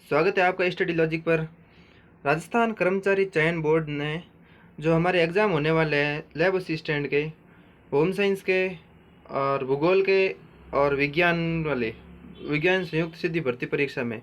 स्वागत है आपका स्टडी लॉजिक पर। राजस्थान कर्मचारी चयन बोर्ड ने जो हमारे एग्ज़ाम होने वाले हैं लैब असिस्टेंट के, होम साइंस के और भूगोल के और विज्ञान संयुक्त सीधी भर्ती परीक्षा में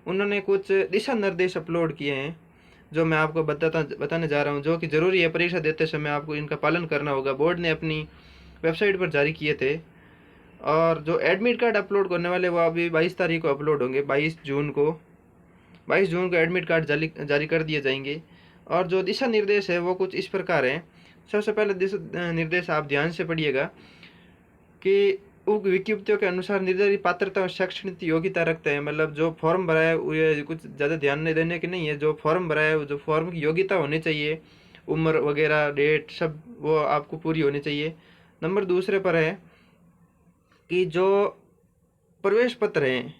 उन्होंने कुछ दिशा निर्देश अपलोड किए हैं जो मैं आपको बताने जा रहा हूं, जो कि ज़रूरी है। परीक्षा देते समय आपको इनका पालन करना होगा। बोर्ड ने अपनी वेबसाइट पर जारी किए थे और जो एडमिट कार्ड अपलोड करने वाले वो अभी 22 तारीख को अपलोड होंगे। 22 जून को एडमिट कार्ड जारी कर दिए जाएंगे। और जो दिशा निर्देश है वो कुछ इस प्रकार हैं। सबसे पहले दिशा निर्देश आप ध्यान से पढ़िएगा कि उक्त विज्ञप्तियों के अनुसार निर्धारित पात्रता और शैक्षणिक योग्यता रखते हैं। मतलब जो फॉर्म भरा है ये कुछ ज़्यादा ध्यान नहीं देने की नहीं है। जो फॉर्म भरा है, जो फॉर्म की योग्यता होनी चाहिए, उम्र वगैरह, डेट, सब वो आपको पूरी होनी चाहिए। नंबर दूसरे पर है कि जो प्रवेश पत्र हैं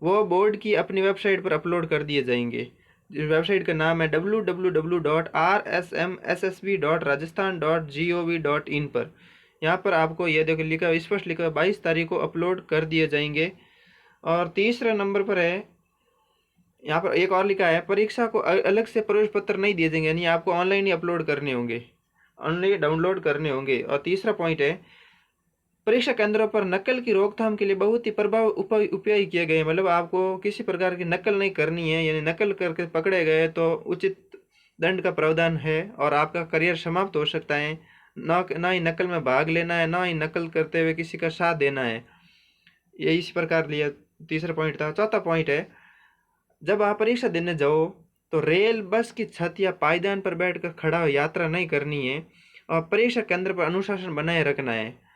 वो बोर्ड की अपनी वेबसाइट पर अपलोड कर दिए जाएंगे। वेबसाइट का नाम है www.rsmssb.rajasthan.gov.in पर। यहाँ पर आपको यह देखो लिखा, स्पष्ट लिखा 22 तारीख को अपलोड कर दिए जाएंगे। और तीसरे नंबर पर है, यहाँ पर एक और लिखा है, परीक्षा को अलग से प्रवेश पत्र नहीं दिए जाएंगे, यानी आपको ऑनलाइन ही अपलोड करने होंगे, ऑनलाइन डाउनलोड करने होंगे। और तीसरा पॉइंट है, परीक्षा केंद्रों पर नकल की रोकथाम के लिए बहुत ही प्रभाव उपाय किए गए। मतलब आपको किसी प्रकार की नकल नहीं करनी है, यानी नकल करके पकड़े गए तो उचित दंड का प्रावधान है और आपका करियर समाप्त हो सकता है। ना ही नकल में भाग लेना है, ना ही नकल करते हुए किसी का साथ देना है। ये इस प्रकार लिया तीसरा पॉइंट था। चौथा पॉइंट है, जब आप परीक्षा देने जाओ तो रेल, बस की छत या पायदान पर बैठकर खड़ा हो यात्रा नहीं करनी है और परीक्षा केंद्र पर अनुशासन बनाए रखना है।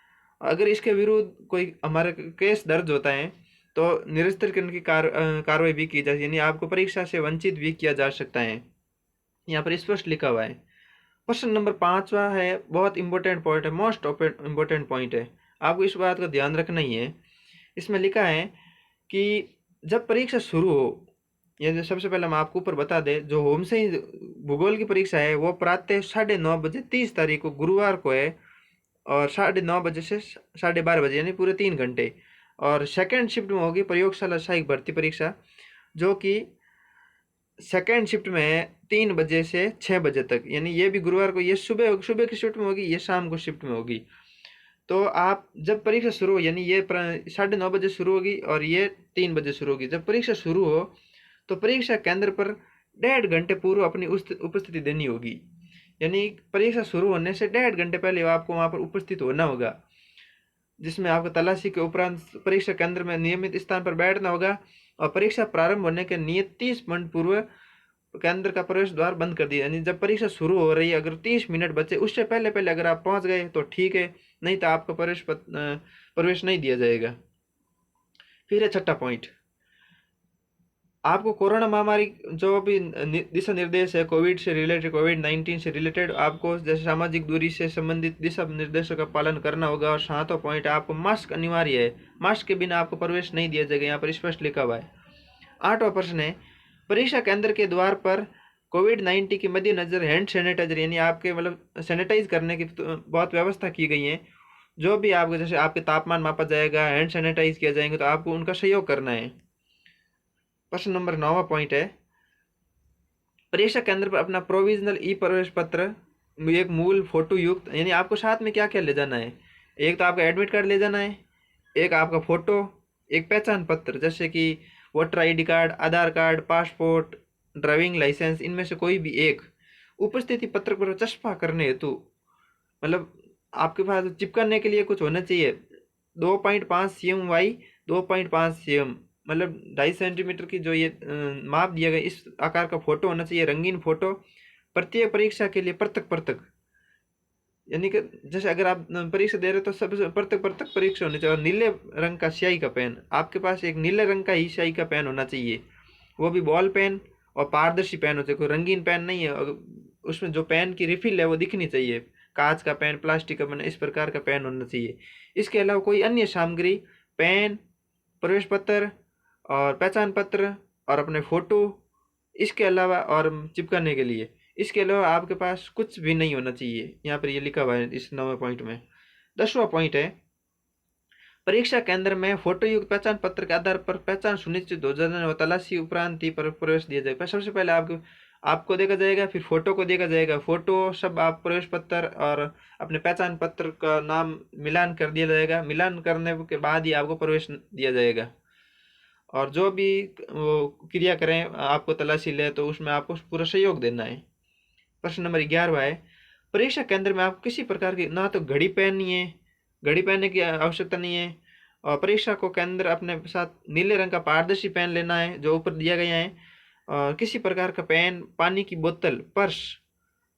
अगर इसके विरुद्ध कोई हमारे केस दर्ज होता है तो निरस्तीकरण की कार्रवाई भी की जाती है, यानी आपको परीक्षा से वंचित भी किया जा सकता है। यहाँ पर स्पष्ट लिखा हुआ है। प्रश्न नंबर 5वां है, बहुत इंपॉर्टेंट पॉइंट है, मोस्ट इंपॉर्टेंट पॉइंट है, आपको इस बात का ध्यान रखना ही है। इसमें लिखा है कि जब परीक्षा शुरू हो, ये सबसे पहले हम आपको ऊपर बता दें, जो होम से भूगोल की परीक्षा है वो प्रातः 9:30 30 तारीख को गुरुवार को है और 9:30 से 12:30 यानी पूरे 3 घंटे। और सेकेंड शिफ्ट में होगी प्रयोगशाला सहायक भर्ती परीक्षा, जो कि सेकेंड शिफ्ट में है 3 बजे से 6 बजे तक, यानी ये भी गुरुवार को, ये सुबह सुबह की शिफ्ट में होगी, ये शाम को शिफ्ट में होगी। तो आप जब परीक्षा शुरू हो, यानी ये 9:30 शुरू होगी और ये 3 बजे शुरू होगी। जब परीक्षा शुरू हो तो परीक्षा केंद्र पर 1.5 घंटे पूर्व अपनी उपस्थिति देनी होगी, यानी परीक्षा शुरू होने से 1.5 घंटे पहले आपको वहाँ पर उपस्थित होना होगा, जिसमें आपको तलाशी के उपरांत परीक्षा केंद्र में नियमित स्थान पर बैठना होगा और परीक्षा प्रारंभ होने के नियत 30 मिनट पूर्व केंद्र का प्रवेश द्वार बंद कर दिया। यानी जब परीक्षा शुरू हो रही है, अगर 30 मिनट बचे उससे पहले पहले अगर आप पहुंच गए तो ठीक है, नहीं तो आपको प्रवेश नहीं दिया जाएगा। फिर है छठा पॉइंट, आपको कोरोना महामारी जो भी दिशा निर्देश है, कोविड-19 से रिलेटेड, आपको जैसे सामाजिक दूरी से संबंधित दिशा निर्देशों का पालन करना होगा। और 7वां पॉइंट, आपको मास्क अनिवार्य है, मास्क के बिना आपको प्रवेश नहीं दिया जाएगा, यहाँ पर स्पष्ट लिखा हुआ है। 8वां प्रश्न है, परीक्षा केंद्र के द्वार पर कोविड-19 के मद्देनजर हैंड सैनिटाइजर, यानी आपके मतलब सैनिटाइज करने की बहुत व्यवस्था की गई है। जो भी आपको, जैसे आपके तापमान मापा जाएगा, हैंड सैनिटाइज किया जाएंगे, तो आपको उनका सहयोग करना है। प्रश्न नंबर 9वां पॉइंट है, परीक्षा केंद्र पर अपना प्रोविजनल ई प्रवेश पत्र, एक मूल फोटो युक्त, यानी आपको साथ में क्या क्या ले जाना है, एक तो आपका एडमिट कार्ड ले जाना है, एक आपका फोटो, एक पहचान पत्र जैसे कि वोटर आईडी कार्ड, आधार कार्ड, पासपोर्ट, ड्राइविंग लाइसेंस, इनमें से कोई भी एक। उपस्थिति पत्र पर चस्पा करने हेतु, मतलब आपके पास चिपकाने के लिए कुछ होना चाहिए। 2.5 cm वाई 2.5 cm, मतलब 2.5 सेंटीमीटर की जो ये माप दिया गया, इस आकार का फोटो होना चाहिए, रंगीन फोटो। प्रत्येक परीक्षा के लिए पृथक पृथक, यानी कि जैसे अगर आप परीक्षा दे रहे हो तो सब पृथक पृथक परीक्षा होनी चाहिए। और नीले रंग का स्याही का पेन, आपके पास एक नीले रंग का ही स्याही का पेन होना चाहिए, वो भी बॉल पेन और पारदर्शी पेन हो चाहिए, कोई रंगीन पेन नहीं है। उसमें जो पेन की रिफिल है वो दिखनी चाहिए, कांच का पेन, प्लास्टिक का पेन, इस प्रकार का पेन होना चाहिए। इसके अलावा कोई अन्य सामग्री, पेन, प्रवेश पत्र और पहचान पत्र और अपने फोटो, इसके अलावा और चिपकाने के लिए, इसके अलावा आपके पास कुछ भी नहीं होना चाहिए। यहाँ पर ये लिखा हुआ है इस 9वें पॉइंट में। 10वां पॉइंट है, परीक्षा केंद्र में फोटोयुक्त पहचान पत्र के आधार पर पहचान सुनिश्चित हो जाने और तलाशी उपरांत ही पर प्रवेश दिया जाएगा। सबसे पहले आपको देखा जाएगा, फिर फोटो को देखा जाएगा। फोटो सब आप प्रवेश पत्र और अपने पहचान पत्र का नाम मिलान कर दिया जाएगा। मिलान करने के बाद ही आपको प्रवेश दिया जाएगा। और जो भी वो क्रिया करें, आपको तलाशी ले, तो उसमें आपको पूरा सहयोग देना है। प्रश्न नंबर 11 है, परीक्षा केंद्र में आपको किसी प्रकार की ना तो घड़ी पहननी है, घड़ी पहनने की आवश्यकता नहीं है। और परीक्षा को केंद्र अपने साथ नीले रंग का पारदर्शी पेन लेना है जो ऊपर दिया गया है। और किसी प्रकार का पेन, पानी की बोतल, purse,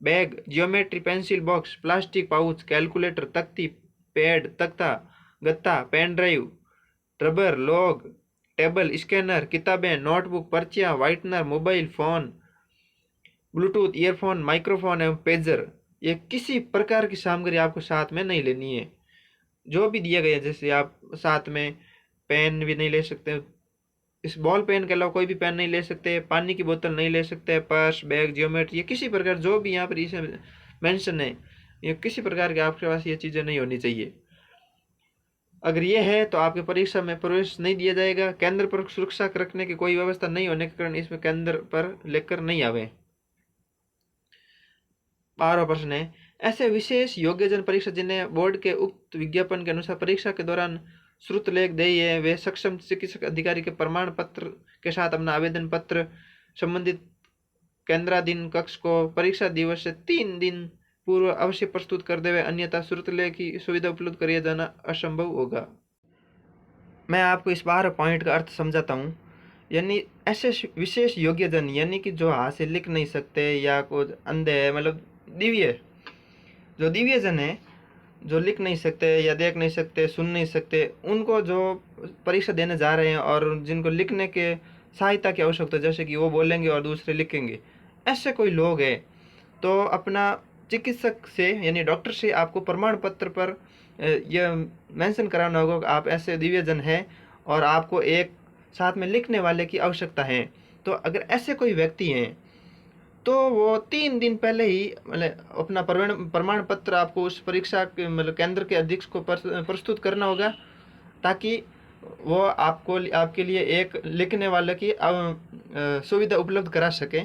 bag, geometry pencil box, plastic pouch, calculator, तख्ती, पैड, तख्ता, गत्ता, pen drive, rubber, log, table, scanner, किताबें, नोटबुक, पर्चियाँ, whitener, mobile phone, Bluetooth, earphone, microphone एवं पेजर, ये किसी प्रकार की सामग्री आपको साथ में नहीं लेनी है। जो भी दिया गया, जैसे आप साथ में पेन भी नहीं ले सकते, इस बॉल पेन के अलावा कोई भी पेन नहीं ले सकते, पानी की बोतल नहीं ले सकते, पर्स, बैग, जियोमेट्री, ये किसी प्रकार जो भी यहाँ पर इसे मेंशन है, ये किसी प्रकार के आपके पास ये चीज़ें नहीं होनी चाहिए। अगर ये है तो आपके परीक्षा में प्रवेश नहीं दिया जाएगा। केंद्र पर सुरक्षा रखने की कोई व्यवस्था नहीं होने के कारण इसमें केंद्र पर लेकर नहीं आवे। 12वां प्रश्न है, ऐसे विशेष योग्यजन परीक्षा जिन्हें बोर्ड के उक्त विज्ञापन के अनुसार परीक्षा के दौरान श्रुत लेख देय है, वे सक्षम चिकित्सक अधिकारी के प्रमाण पत्र के साथ अपना आवेदन पत्र संबंधित केंद्राधीन कक्ष को परीक्षा दिवस से 3 दिन पूर्व अवश्य प्रस्तुत कर देवे, अन्यथा श्रुत लेख की सुविधा उपलब्ध कराया जाना असंभव होगा। मैं आपको इस 12 पॉइंट का अर्थ समझाता हूँ। यानी ऐसे विशेष योग्यजन, यानी कि जो हाथ से लिख नहीं सकते या कुछ अंधे है, मतलब दिव्य, जो दिव्यजन है, जो लिख नहीं सकते या देख नहीं सकते, सुन नहीं सकते, उनको जो परीक्षा देने जा रहे हैं और जिनको लिखने के सहायता की आवश्यकता, जैसे कि वो बोलेंगे और दूसरे लिखेंगे, ऐसे कोई लोग हैं, तो अपना चिकित्सक से यानी डॉक्टर से आपको प्रमाण पत्र पर यह मेंशन कराना होगा कि आप ऐसे दिव्यजन हैं और आपको एक साथ में लिखने वाले की आवश्यकता है। तो अगर ऐसे कोई व्यक्ति हैं तो वो 3 दिन पहले ही मतलब अपना प्रमाण पत्र आपको उस परीक्षा के मतलब केंद्र के अध्यक्ष को प्रस्तुत करना होगा, ताकि वो आपके लिए एक लिखने वाले की सुविधा उपलब्ध करा सके।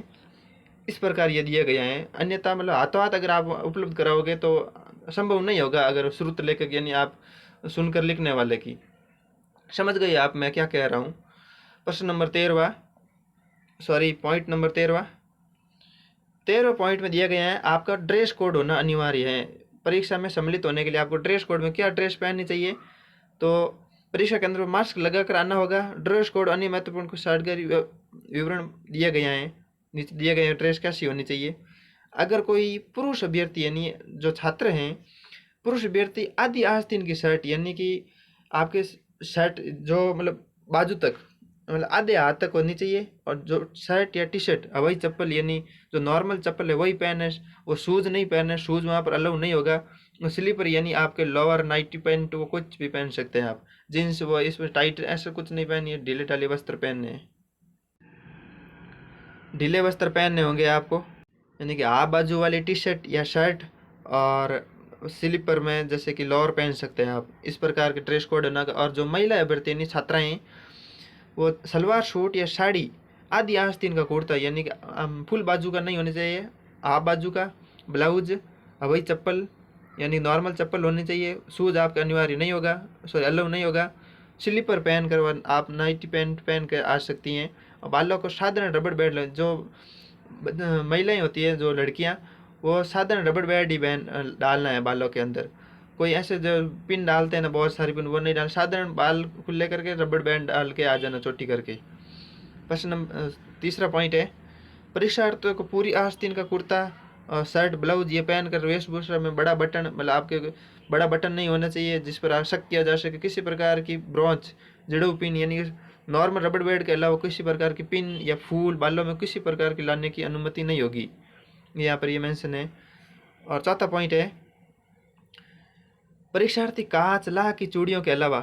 इस प्रकार ये दिया गया है। अन्यथा मतलब हाथों हाथ अगर आप उपलब्ध कराओगे तो संभव नहीं होगा, अगर श्रुत लेखक यानी आप सुनकर लिखने वाले की। समझ गए आप मैं क्या कह रहा हूँ। प्रश्न नंबर 13वां, सॉरी पॉइंट नंबर 13वां पॉइंट में दिया गया है, आपका ड्रेस कोड होना अनिवार्य है। परीक्षा में सम्मिलित होने के लिए आपको ड्रेस कोड में क्या ड्रेस पहननी चाहिए, तो परीक्षा केंद्र में मास्क लगाकर आना होगा। ड्रेस कोड अन्य महत्वपूर्ण कुछ जानकारी विवरण दिया गया है, नीचे दिया गया है ड्रेस कैसी होनी चाहिए। अगर कोई पुरुष अभ्यर्थी यानी जो छात्र हैं, पुरुष अभ्यर्थी आधी आस्तीन की शर्ट, यानी कि आपके शर्ट जो मतलब बाजू तक मतलब आधे हाथ तक होनी चाहिए, और जो शर्ट या टी शर्ट, हवाई चप्पल यानी जो नॉर्मल चप्पल है वही पहने, वो शूज़ नहीं पहने, शूज़ वहाँ पर अलाउ नहीं होगा। स्लीपर यानी आपके लोअर नाइटी पैंट वो कुछ भी पहन सकते हैं आप, जीन्स वो इसमें टाइट ऐसा कुछ नहीं पहनी है, ढीले ढाले वस्त्र पहनने हैं, ढीले वस्त्र पहनने होंगे आपको, यानी कि हाफ बाजू वाली टी शर्ट या शर्ट, और स्लीपर में जैसे कि लोअर पहन सकते हैं आप। इस प्रकार के ड्रेस कोड होना। और जो महिला अभ्यर्थी यानी छात्राएँ, वो सलवार सूट या साड़ी, आधी आस्तीन का कुर्ता यानी कि फुल बाजू का नहीं होना चाहिए, हाफ बाजू का, ब्लाउज, हवाई चप्पल यानी नॉर्मल चप्पल होनी चाहिए, शूज़ आपका अनिवार्य नहीं होगा, सॉरी अलाउ नहीं होगा। स्लीपर पहन कर आप नाइटी पैंट पहन कर आ सकती हैं। और बालों को साधारण रबड़ बैंड, जो महिलाएं होती है जो लड़कियां, वो साधारण रबड़ बैंड ही डालना है बालों के अंदर। कोई ऐसे जो पिन डालते हैं ना बहुत सारी पिन, वो नहीं डाल, साधारण बाल खुले करके रबड़ बैंड डाल के आ जाना चोटी करके। प्रश्न नंबर 3 पॉइंट है, परीक्षार्थियों को पूरी आस्तीन का कुर्ता, शर्ट, ब्लाउज ये पहनकर वेशभूषा में बड़ा बटन, मतलब आपके बड़ा बटन नहीं होना चाहिए जिस पर शक किया जा सके। किसी प्रकार की ब्रोंच, जड़ू पिन यानी नॉर्मल रबड़ बैंड के अलावा किसी प्रकार की पिन या फूल बालों में किसी प्रकार की लाने की अनुमति नहीं होगी, यहाँ पर ये मेंशन है। और 4था पॉइंट है, परीक्षार्थी कांच, लाह की चूड़ियों के अलावा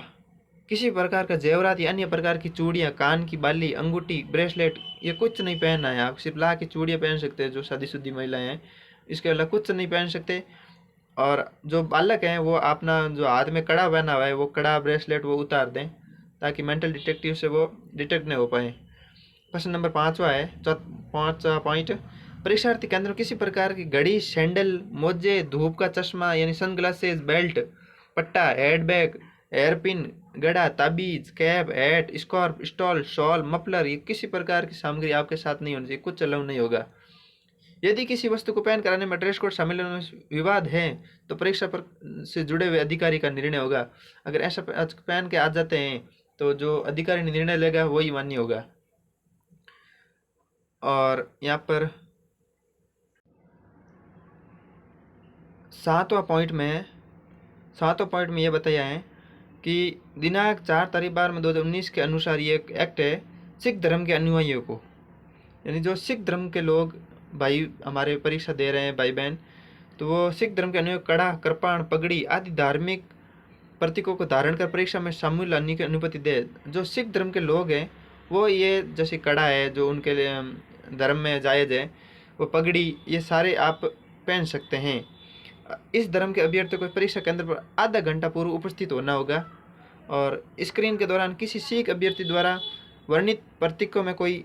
किसी प्रकार का जेवरात या अन्य प्रकार की चूड़ियाँ, कान की बाली, अंगूठी, ब्रेसलेट ये कुछ नहीं पहनना है। आप सिर्फ लाह की चूड़ियाँ पहन सकते हैं जो शादीशुदी महिलाएं हैं, इसके अलावा कुछ नहीं पहन सकते। और जो बालक हैं वो अपना जो हाथ में कड़ा पहना हुआ है वो कड़ा ब्रेसलेट वो उतार दें, ताकि मेंटल डिटेक्टिव से वो डिटेक्ट नहीं हो पाए। प्रश्न नंबर 5वां है, 5वां पॉइंट, परीक्षार्थी केंद्र में किसी प्रकार की घड़ी, सैंडल, मोजे, धूप का चश्मा यानी सनग्लासेस, बेल्ट, पट्टा, हेडबैग, हेयरपिन, गड़ा, ताबीज, cap, hat, scarf, stall, shawl, muffler, ये किसी प्रकार की सामग्री आपके साथ नहीं होनी चाहिए, कुछ अलाउ नहीं होगा। यदि किसी वस्तु को पहन कराने में ड्रेस कोड शामिल होने में विवाद है तो परीक्षा पर से जुड़े हुए अधिकारी का निर्णय होगा। अगर ऐसा पहन के आ जाते हैं तो जो अधिकारी निर्णय लेगा वही मान्य होगा। और यहाँ पर 7वां पॉइंट में यह बताया है कि दिनांक 4/12/2019 के अनुसार ये एक एक्ट है सिख धर्म के अनुयायियों को, यानी जो सिख धर्म के लोग भाई हमारे परीक्षा दे रहे हैं भाई बहन, तो वो सिख धर्म के अनुयायी कड़ा, कृपाण, पगड़ी आदि धार्मिक प्रतीकों को धारण कर परीक्षा में शामिल होने की अनुमति दे। जो सिख धर्म के लोग हैं वो ये जैसे कड़ा है जो उनके लिए धर्म में जायज़ है, वो पगड़ी, ये सारे आप पहन सकते हैं। इस धर्म के अभ्यर्थी को परीक्षा केंद्र पर आधा घंटा पूर्व उपस्थित होना होगा और स्क्रीन के दौरान किसी सिख अभ्यर्थी द्वारा वर्णित प्रतीकों में कोई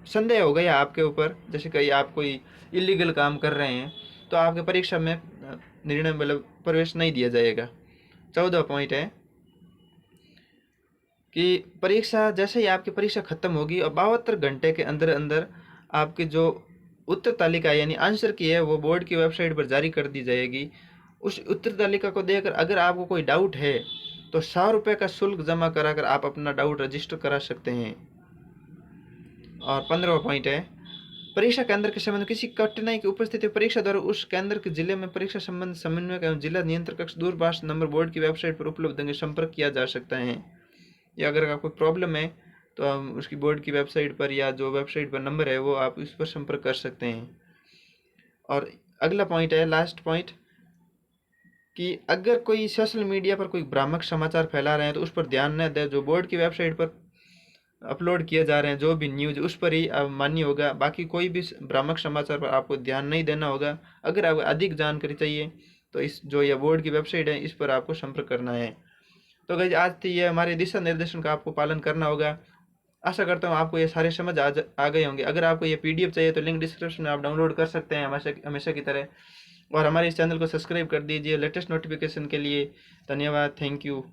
संदेह हो गया आपके ऊपर, जैसे कहीं आप कोई इलीगल काम कर रहे हैं, तो आपके परीक्षा में निर्णय मतलब प्रवेश नहीं दिया जाएगा। 14वां पॉइंट है कि परीक्षा जैसे ही आपकी परीक्षा खत्म होगी और 72 घंटे के अंदर अंदर आपकी जो उत्तर तालिका यानी आंसर की है वो बोर्ड की वेबसाइट पर जारी कर दी जाएगी। उस उत्तर तालिका को देखकर अगर आपको कोई डाउट है तो 100 रुपये का शुल्क जमा कराकर आप अपना डाउट रजिस्टर करा सकते हैं। और 15वां पॉइंट है, परीक्षा केंद्र के संबंध में किसी कठिनाई की उपस्थिति परीक्षा द्वारा उस केंद्र के जिले में परीक्षा संबंध समन्वयक एवं जिला नियंत्रक कक्ष दूरभाष नंबर बोर्ड की वेबसाइट पर उपलब्ध होंगे, संपर्क किया जा सकता है। या अगर आपको प्रॉब्लम है तो हम उसकी बोर्ड की वेबसाइट पर या जो वेबसाइट पर नंबर है वो आप इस पर संपर्क कर सकते हैं। और अगला पॉइंट है, लास्ट पॉइंट, कि अगर कोई सोशल मीडिया पर कोई भ्रामक समाचार फैला रहे हैं तो उस पर ध्यान न दें। जो बोर्ड की वेबसाइट पर अपलोड किए जा रहे हैं जो भी न्यूज़ उस पर ही मान्य होगा, बाकी कोई भी भ्रामक समाचार पर आपको ध्यान नहीं देना होगा। अगर आपको अधिक जानकारी चाहिए तो इस जो यह बोर्ड की वेबसाइट है इस पर आपको संपर्क करना है। तो गाइस आज थी ये हमारे दिशा निर्देशन का आपको पालन करना होगा। आशा करता हूँ आपको ये सारे समझ आ गए होंगे। अगर आपको ये पीडीएफ चाहिए तो लिंक डिस्क्रिप्शन में आप डाउनलोड कर सकते हैं हमेशा की तरह। और हमारे इस चैनल को सब्सक्राइब कर दीजिए लेटेस्ट नोटिफिकेशन के लिए। धन्यवाद, थैंक यू।